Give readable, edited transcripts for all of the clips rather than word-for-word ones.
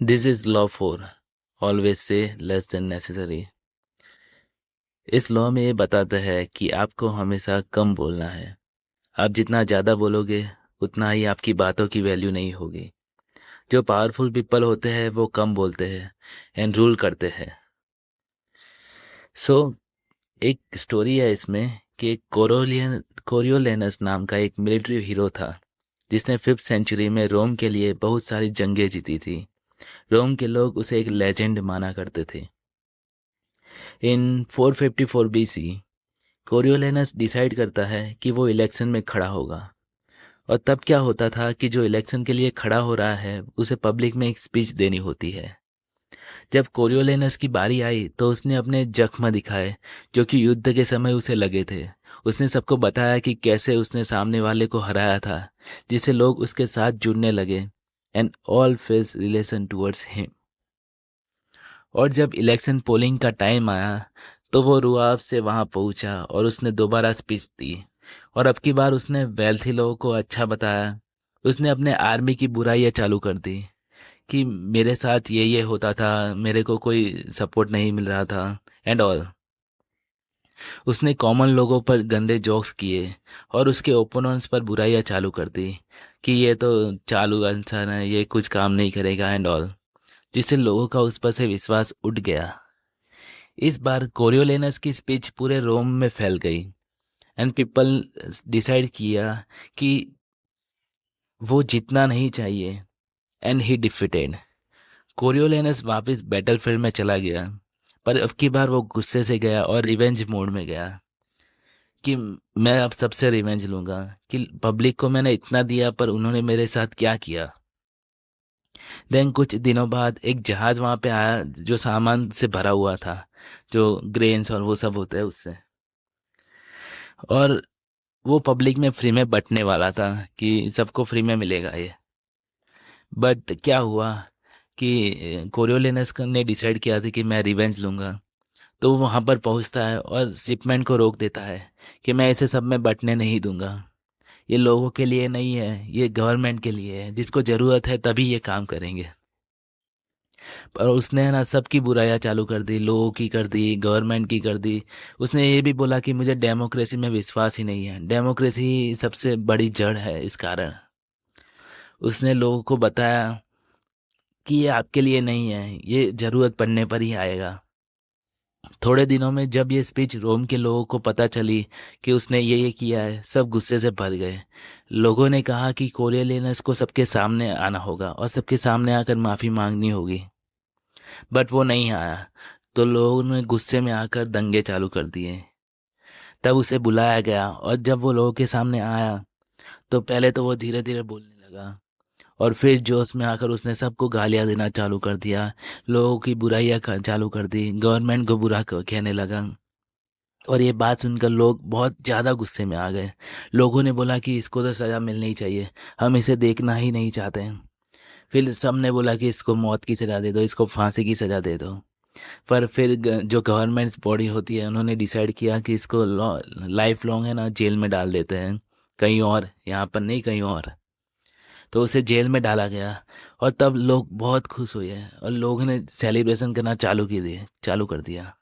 This is law 4 always say less than necessary. इस law में ये बताता है कि आपको हमेशा कम बोलना है। आप जितना ज़्यादा बोलोगे उतना ही आपकी बातों की वैल्यू नहीं होगी। जो पावरफुल पीपल होते हैं वो कम बोलते हैं एंड रूल करते हैं। सो एक स्टोरी है इसमें कि एक कोरियोलेनस नाम का एक मिलिट्री हीरो था जिसने 5th सेंचुरी में रोम के लिए बहुत सारी जंगें जीती थी। रोम के लोग उसे एक लेजेंड माना करते थे। इन 454 बीसी कोरियोलेनस डिसाइड करता है कि वो इलेक्शन में खड़ा होगा। और तब क्या होता था कि जो इलेक्शन के लिए खड़ा हो रहा है उसे पब्लिक में एक स्पीच देनी होती है। जब कोरियोलेनस की बारी आई तो उसने अपने जख्म दिखाए जो कि युद्ध के समय उसे लगे थे। उसने सबको बताया कि कैसे उसने सामने वाले को हराया था, जिससे लोग उसके साथ जुड़ने लगे and all face relation towards him. और जब इलेक्शन पोलिंग का टाइम आया तो वो रुआब से वहाँ पहुँचा और उसने दोबारा स्पीच दी। और अब की बार उसने वेल्थी लोगों को अच्छा बताया। उसने अपने आर्मी की बुराइयाँ चालू कर दी कि मेरे साथ ये होता था, मेरे को कोई सपोर्ट नहीं मिल रहा था एंड ऑल। उसने कॉमन लोगों पर गंदे जोक्स किए और उसके ओपोनेंट्स पर बुराइयाँ चालू कर दी कि ये तो चालू इंसान है, ये कुछ काम नहीं करेगा एंड ऑल, जिससे लोगों का उस पर से विश्वास उठ गया। इस बार कोरियोलेनस की स्पीच पूरे रोम में फैल गई एंड पीपल डिसाइड किया कि वो जीतना नहीं चाहिए एंड ही डिफिटेड। कोरियोलेनस वापस बैटलफील्ड में चला गया, पर अब की बार वो गुस्से से गया और रिवेंज मोड में गया कि मैं अब सबसे रिवेंज लूंगा कि पब्लिक को मैंने इतना दिया पर उन्होंने मेरे साथ क्या किया। देन कुछ दिनों बाद एक जहाज वहाँ पे आया जो सामान से भरा हुआ था, जो ग्रेन्स और वो सब होते हैं उससे। और वो पब्लिक में फ्री में बंटने वाला था कि सबको फ्री में मिलेगा ये। बट क्या हुआ कि कोरियोलिनस ने डिसाइड किया था कि मैं रिवेंज लूँगा। तो वो वहाँ पर पहुँचता है और शिपमेंट को रोक देता है कि मैं इसे सब में बंटने नहीं दूंगा। ये लोगों के लिए नहीं है, ये गवर्नमेंट के लिए है, जिसको ज़रूरत है तभी ये काम करेंगे। पर उसने है ना सबकी बुराइयाँ चालू कर दी, लोगों की कर दी, गवर्नमेंट की कर दी। उसने ये भी बोला कि मुझे डेमोक्रेसी में विश्वास ही नहीं है, डेमोक्रेसी सबसे बड़ी जड़ है। इस कारण उसने लोगों को बताया कि ये आपके लिए नहीं है, ये ज़रूरत पड़ने पर ही आएगा। थोड़े दिनों में जब ये स्पीच रोम के लोगों को पता चली कि उसने ये किया है, सब गुस्से से भर गए। लोगों ने कहा कि कोरियोलिनस को सबके सामने आना होगा और सबके सामने आकर माफ़ी मांगनी होगी। बट वो नहीं आया, तो लोगों ने गुस्से में आकर दंगे चालू कर दिए। तब उसे बुलाया गया और जब वो लोगों के सामने आया तो पहले तो वो धीरे धीरे बोलने लगा और फिर जोश में आकर उसने सबको गालियां देना चालू कर दिया, लोगों की बुराइयां चालू कर दी, गवर्नमेंट को बुरा कहने लगा। और ये बात सुनकर लोग बहुत ज़्यादा गुस्से में आ गए। लोगों ने बोला कि इसको तो सज़ा मिलनी चाहिए, हम इसे देखना ही नहीं चाहते हैं। फिर सब ने बोला कि इसको मौत की सज़ा दे दो, इसको फांसी की सज़ा दे दो। पर फिर जो गवर्नमेंट्स बॉडी होती है उन्होंने डिसाइड किया कि इसको लाइफ लॉन्ग है ना जेल में डाल देते हैं, कहीं और, यहाँ पर नहीं कहीं और। तो उसे जेल में डाला गया और तब लोग बहुत खुश हुए और लोगों ने सेलिब्रेशन करना चालू कर दिया।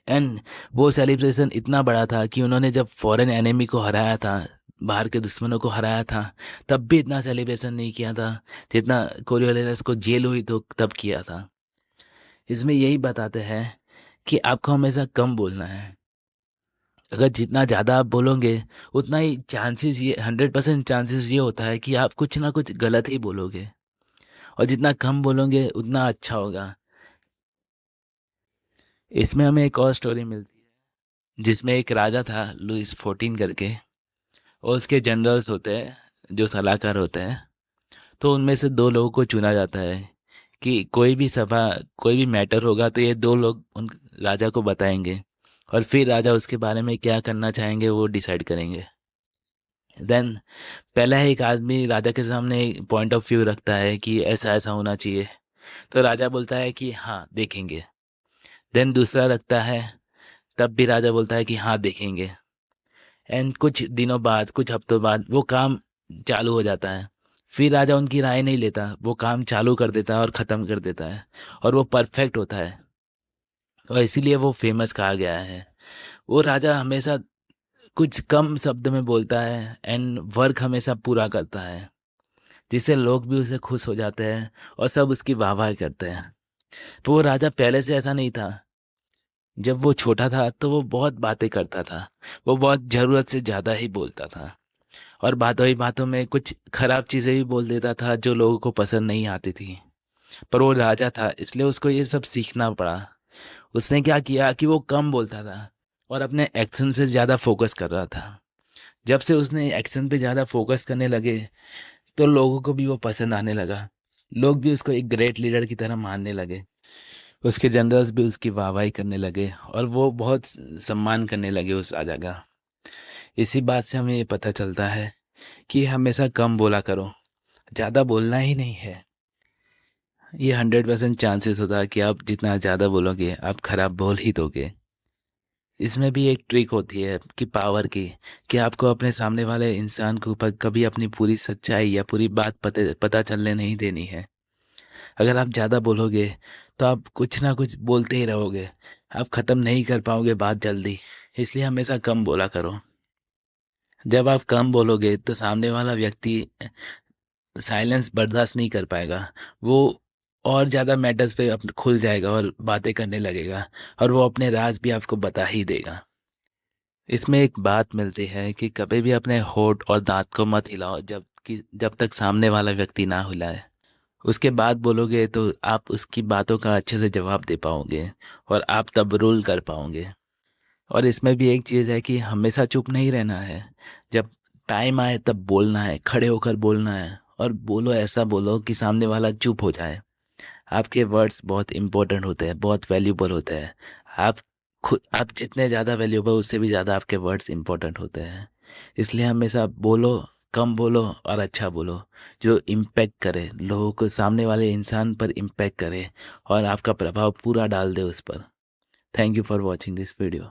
एंड वो सेलिब्रेशन इतना बड़ा था कि उन्होंने जब फॉरेन एनिमी को हराया था, बाहर के दुश्मनों को हराया था, तब भी इतना सेलिब्रेशन नहीं किया था जितना कोरियोलिनस को जेल हुई तो तब किया था। इसमें यही बताते हैं कि आपको हमेशा कम बोलना है। अगर जितना ज़्यादा आप बोलोगे उतना ही चांसेस, ये 100% चांसेस ये होता है कि आप कुछ ना कुछ गलत ही बोलोगे। और जितना कम बोलोगे उतना अच्छा होगा। इसमें हमें एक और स्टोरी मिलती है जिसमें एक राजा था लुइस 14 करके, और उसके जनरल्स होते हैं जो सलाहकार होते हैं। तो उनमें से दो लोगों को चुना जाता है कि कोई भी सभा, कोई भी मैटर होगा तो ये दो लोग उन राजा को बताएंगे और फिर राजा उसके बारे में क्या करना चाहेंगे वो डिसाइड करेंगे। देन पहला एक आदमी राजा के सामने पॉइंट ऑफ व्यू रखता है कि ऐसा ऐसा होना चाहिए, तो राजा बोलता है कि हाँ देखेंगे। देन दूसरा रखता है, तब भी राजा बोलता है कि हाँ देखेंगे। एंड कुछ दिनों बाद, कुछ हफ्तों बाद वो काम चालू हो जाता है। फिर राजा उनकी राय नहीं लेता, वो काम चालू कर देता है और ख़त्म कर देता है, और वो परफेक्ट होता है, और इसीलिए वो फेमस कहा गया है। वो राजा हमेशा कुछ कम शब्द में बोलता है एंड वर्क हमेशा पूरा करता है, जिससे लोग भी उसे खुश हो जाते हैं और सब उसकी वाहवाही करते हैं। तो वो राजा पहले से ऐसा नहीं था। जब वो छोटा था तो वो बहुत बातें करता था, वो बहुत ज़रूरत से ज़्यादा ही बोलता था, और बातों ही बातों में कुछ खराब चीज़ें भी बोल देता था जो लोगों को पसंद नहीं आती थी। पर वो राजा था, इसलिए उसको ये सब सीखना पड़ा। उसने क्या किया कि वो कम बोलता था और अपने एक्शन पे ज़्यादा फोकस कर रहा था। जब से उसने एक्शन पे ज़्यादा फोकस करने लगे तो लोगों को भी वो पसंद आने लगा। लोग भी उसको एक ग्रेट लीडर की तरह मानने लगे। उसके जनरल्स भी उसकी वाहवाही करने लगे और वो बहुत सम्मान करने लगे उस राजा का। इसी बात से हमें ये पता चलता है कि हमेशा कम बोला करो, ज़्यादा बोलना ही नहीं है। ये 100% चांसेस होता है कि आप जितना ज़्यादा बोलोगे आप खराब बोल ही दोगे। इसमें भी एक ट्रिक होती है कि पावर की, कि आपको अपने सामने वाले इंसान को कभी अपनी पूरी सच्चाई या पूरी बात पता चलने नहीं देनी है। अगर आप ज़्यादा बोलोगे तो आप कुछ ना कुछ बोलते ही रहोगे, आप ख़त्म नहीं कर पाओगे बात जल्दी। इसलिए हमेशा कम बोला करो। जब आप कम बोलोगे तो सामने वाला व्यक्ति साइलेंस बर्दाश्त नहीं कर पाएगा। वो और ज़्यादा मैटर्स पे खुल जाएगा और बातें करने लगेगा, और वो अपने राज भी आपको बता ही देगा। इसमें एक बात मिलती है कि कभी भी अपने होठ और दांत को मत हिलाओ जब तक सामने वाला व्यक्ति ना हिलाए। उसके बाद बोलोगे तो आप उसकी बातों का अच्छे से जवाब दे पाओगे और आप तब रूल कर पाओगे। और इसमें भी एक चीज़ है कि हमेशा चुप नहीं रहना है। जब टाइम आए तब बोलना है, खड़े होकर बोलना है, और बोलो ऐसा बोलो कि सामने वाला चुप हो जाए। आपके वर्ड्स बहुत इंपॉर्टेंट होते हैं, बहुत वैल्यूबल होते हैं। आप आप जितने ज़्यादा वैल्यूबल उससे भी ज़्यादा आपके वर्ड्स इंपॉर्टेंट होते हैं। इसलिए हमेशा बोलो, कम बोलो और अच्छा बोलो, जो इम्पैक्ट करे, लोगों को, सामने वाले इंसान पर इम्पैक्ट करे और आपका प्रभाव पूरा डाल दे उस पर। Thank you for watching this video.